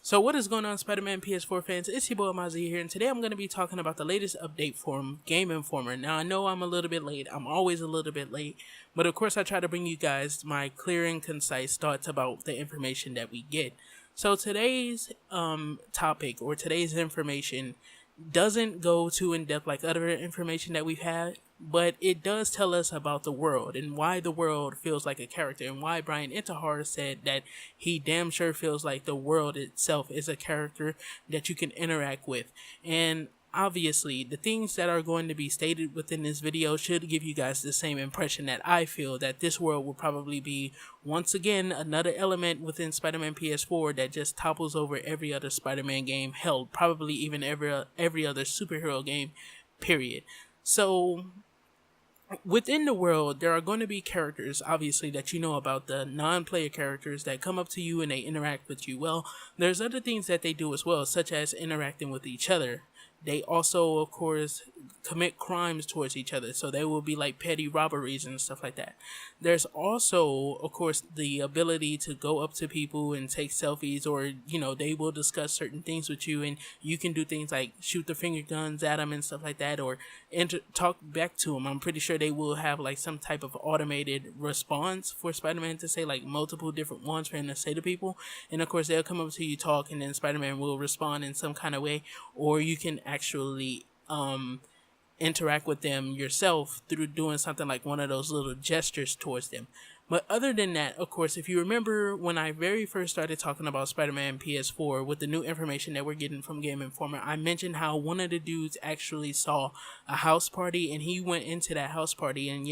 So what is going on, Spider-Man Ps4 fans? It's your boy Amaziah here, and today I'm going to be talking about the latest update from Game Informer. Now, I know I'm a little bit late. I'm always a little bit late. But of course, I try to bring you guys my clear and concise thoughts about the information that we get. So today's topic, or today's information, doesn't go too in-depth like other information that we've had, but it does tell us about the world and why the world feels like a character, and why Brian Intihar said that he damn sure feels like the world itself is a character that you can interact with. And obviously, the things that are going to be stated within this video should give you guys the same impression that I feel, that this world will probably be, once again, another element within Spider-Man Ps4 that just topples over every other Spider-Man game, hell, probably even every other superhero game, period. So, within the world, there are going to be characters, obviously, that you know about, the non-player characters that come up to you and they interact with you. Well, there's other things that they do as well, such as interacting with each other. They also, of course, commit crimes towards each other, so they will be like petty robberies and stuff like that. There's also, of course, the ability to go up to people and take selfies, or, they will discuss certain things with you, and you can do things like shoot the finger guns at them and stuff like that, or talk back to them. I'm pretty sure they will have like some type of automated response for Spider-Man to say, like multiple different ones for him to say to people, and of course they'll come up to you, talk, and then Spider-Man will respond in some kind of way, or you can actually interact with them yourself through doing something like one of those little gestures towards them. But other than that, of course, if you remember when I very first started talking about Spider-Man Ps4 with the new information that we're getting from Game Informer, I mentioned how one of the dudes actually saw a house party, and he went into that house party, and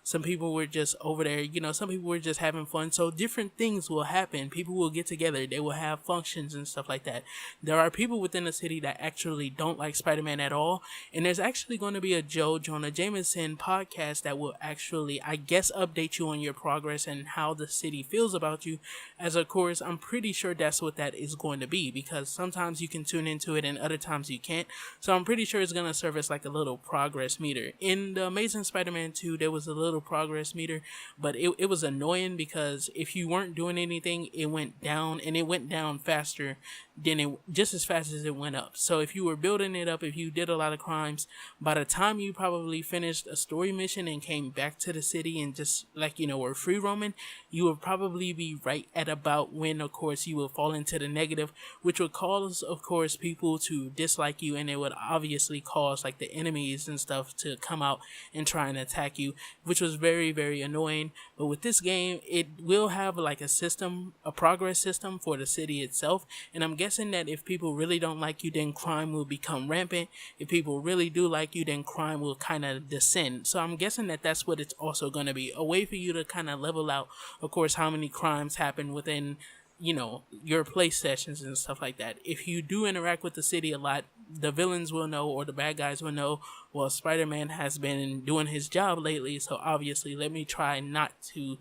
some people were just over there, some people were just having fun. So different things will happen. People will get together, they will have functions and stuff like that. There are people within the city that actually don't like Spider-Man at all, and there's actually going to be a Joe Jonah Jameson podcast that will actually, I guess, update you on your progress and how the city feels about you. As of course, I'm pretty sure that's what that is going to be, because sometimes you can tune into it and other times you can't. So I'm pretty sure it's going to serve as like a little progress meter. In the Amazing Spider-Man 2, there was a little progress meter, but it was annoying because if you weren't doing anything, it went down, and it went down faster than just as fast as it went up. So if you were building it up, if you did a lot of crimes, by the time you probably finished a story mission and came back to the city and just were free roaming, you would probably be right at about when, of course, you will fall into the negative, which would cause, of course, people to dislike you, and it would obviously cause like the enemies and stuff to come out and try and attack you, which was very, very annoying. But with this game, it will have like a system, a progress system for the city itself, and I'm guessing that if people really don't like you, then crime will become rampant. If people really do like you, then crime will kind of descend. So I'm guessing that that's what it's also going to be, a way for you to kind of level out, of course, how many crimes happen within your play sessions and stuff like that. If you do interact with the city a lot, the villains will know, or the bad guys will know, well, Spider-Man has been doing his job lately, so obviously let me try not to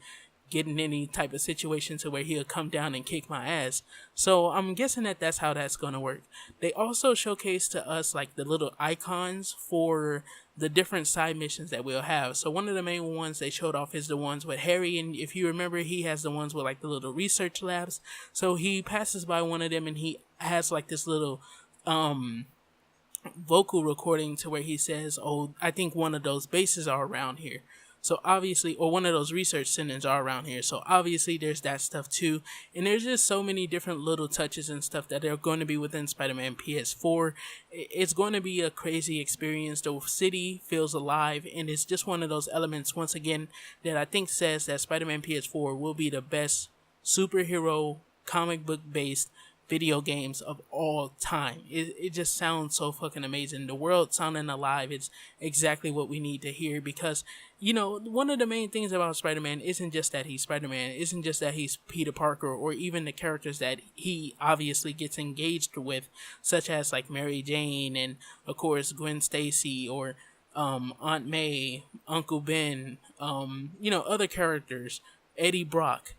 get in any type of situation to where he'll come down and kick my ass. So I'm guessing that that's how that's going to work. They also showcase to us like the little icons for the different side missions that we'll have. So one of the main ones they showed off is the ones with Harry, and if you remember, he has the ones with like the little research labs. So he passes by one of them and he has like this little vocal recording to where he says, "Oh, I think one of those bases are around here." So obviously, or one of those research centers are around here. So obviously there's that stuff too. And there's just so many different little touches and stuff that are going to be within Spider-Man Ps4. It's going to be a crazy experience. The city feels alive, and it's just one of those elements, once again, that I think says that Spider-Man Ps4 will be the best superhero comic book based video games of all time. It just sounds so fucking amazing. The world sounding alive, it's exactly what we need to hear, because one of the main things about Spider-Man isn't just that he's Spider-Man, isn't just that he's Peter Parker, or even the characters that he obviously gets engaged with, such as like Mary Jane and of course Gwen Stacy, or Aunt May, Uncle Ben, other characters, Eddie Brock.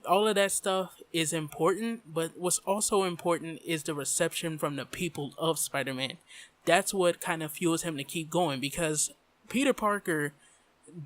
All of that stuff is important, but what's also important is the reception from the people of Spider-Man. That's what kind of fuels him to keep going, because Peter Parker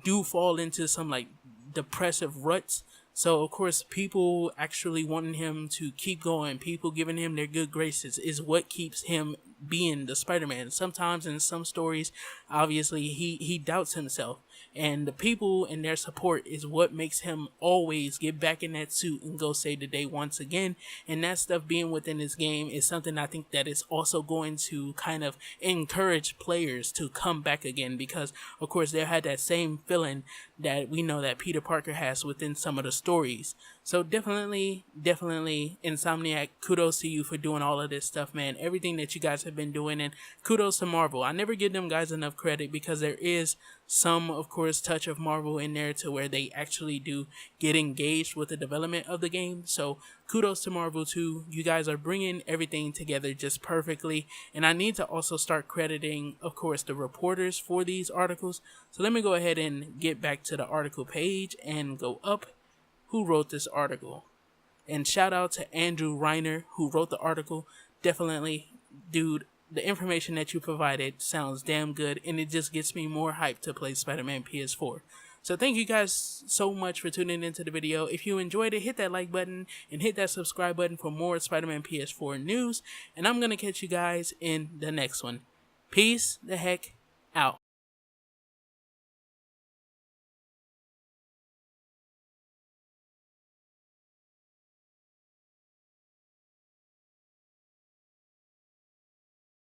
do fall into some like depressive ruts So of course, people actually wanting him to keep going, people giving him their good graces, is what keeps him being the Spider-Man. Sometimes in some stories, obviously he doubts himself, and the people and their support is what makes him always get back in that suit and go save the day once again. And that stuff being within this game is something I think that is also going to kind of encourage players to come back again, because of course they had that same feeling that we know that Peter Parker has within some of the stories. So definitely Insomniac, kudos to you for doing all of this stuff, man. Everything that you guys have been doing, and kudos to Marvel. I never give them guys enough credit, because there is some, of course, touch of Marvel in there to where they actually do get engaged with the development of the game. So kudos to Marvel too. You guys are bringing everything together just perfectly. And I need to also start crediting, of course, the reporters for these articles. So let me go ahead and get back to the article page and go up. Who wrote this article? And shout out to Andrew Reiner, who wrote the article. Definitely, dude, the information that you provided sounds damn good, and it just gets me more hyped to play Spider-Man Ps4. So thank you guys so much for tuning into the video. If you enjoyed it, hit that like button and hit that subscribe button for more Spider-Man Ps4 news. And I'm going to catch you guys in the next one. Peace the heck out.